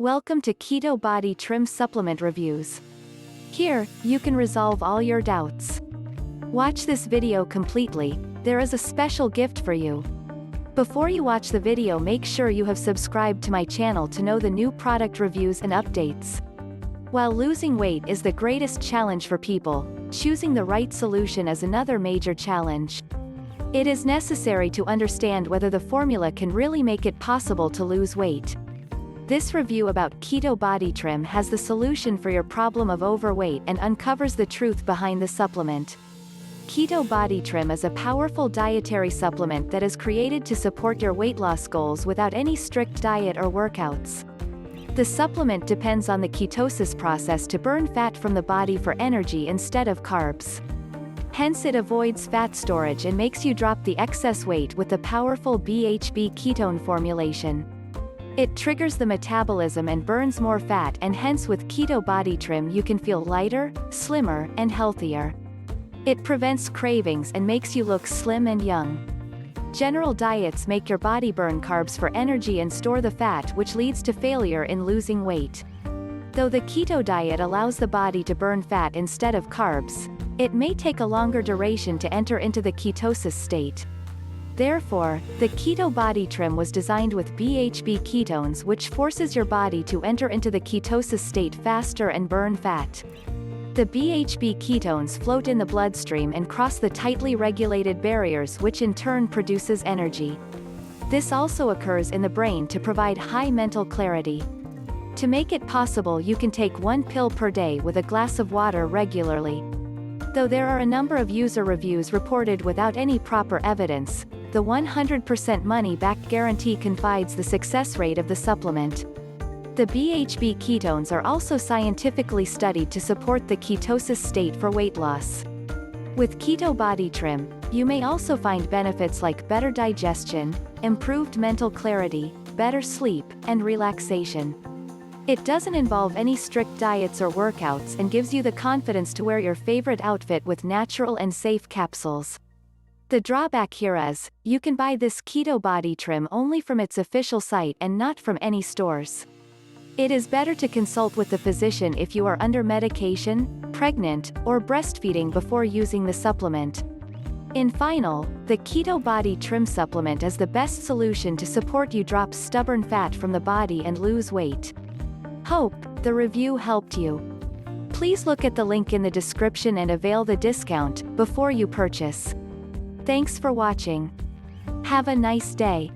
Welcome to Keto Body Trim Supplement Reviews. Here, you can resolve all your doubts. Watch this video completely, there is a special gift for you. Before you watch the video, make sure you have subscribed to my channel to know the new product reviews and updates. While losing weight is the greatest challenge for people, choosing the right solution is another major challenge. It is necessary to understand whether the formula can really make it possible to lose weight. This review about Keto Body Trim has the solution for your problem of overweight and uncovers the truth behind the supplement. Keto Body Trim is a powerful dietary supplement that is created to support your weight loss goals without any strict diet or workouts. The supplement depends on the ketosis process to burn fat from the body for energy instead of carbs. Hence it avoids fat storage and makes you drop the excess weight with the powerful BHB ketone formulation. It triggers the metabolism and burns more fat, and hence with Keto Body Trim you can feel lighter, slimmer, and healthier. It prevents cravings and makes you look slim and young. General diets make your body burn carbs for energy and store the fat, which leads to failure in losing weight. Though the keto diet allows the body to burn fat instead of carbs, it may take a longer duration to enter into the ketosis state. Therefore, the Keto Body Trim was designed with BHB ketones, which forces your body to enter into the ketosis state faster and burn fat. The BHB ketones float in the bloodstream and cross the tightly regulated barriers, which in turn produces energy. This also occurs in the brain to provide high mental clarity. To make it possible, you can take 1 pill per day with a glass of water regularly. Though there are a number of user reviews reported without any proper evidence, the 100% money-back guarantee confides the success rate of the supplement. The BHB ketones are also scientifically studied to support the ketosis state for weight loss. With Keto Body Trim, you may also find benefits like better digestion, improved mental clarity, better sleep, and relaxation. It doesn't involve any strict diets or workouts and gives you the confidence to wear your favorite outfit with natural and safe capsules. The drawback here is, you can buy this Keto Body Trim only from its official site and not from any stores. It is better to consult with the physician if you are under medication, pregnant, or breastfeeding before using the supplement. In final, the Keto Body Trim supplement is the best solution to support you drop stubborn fat from the body and lose weight. Hope the review helped you. Please look at the link in the description and avail the discount before you purchase. Thanks for watching. Have a nice day.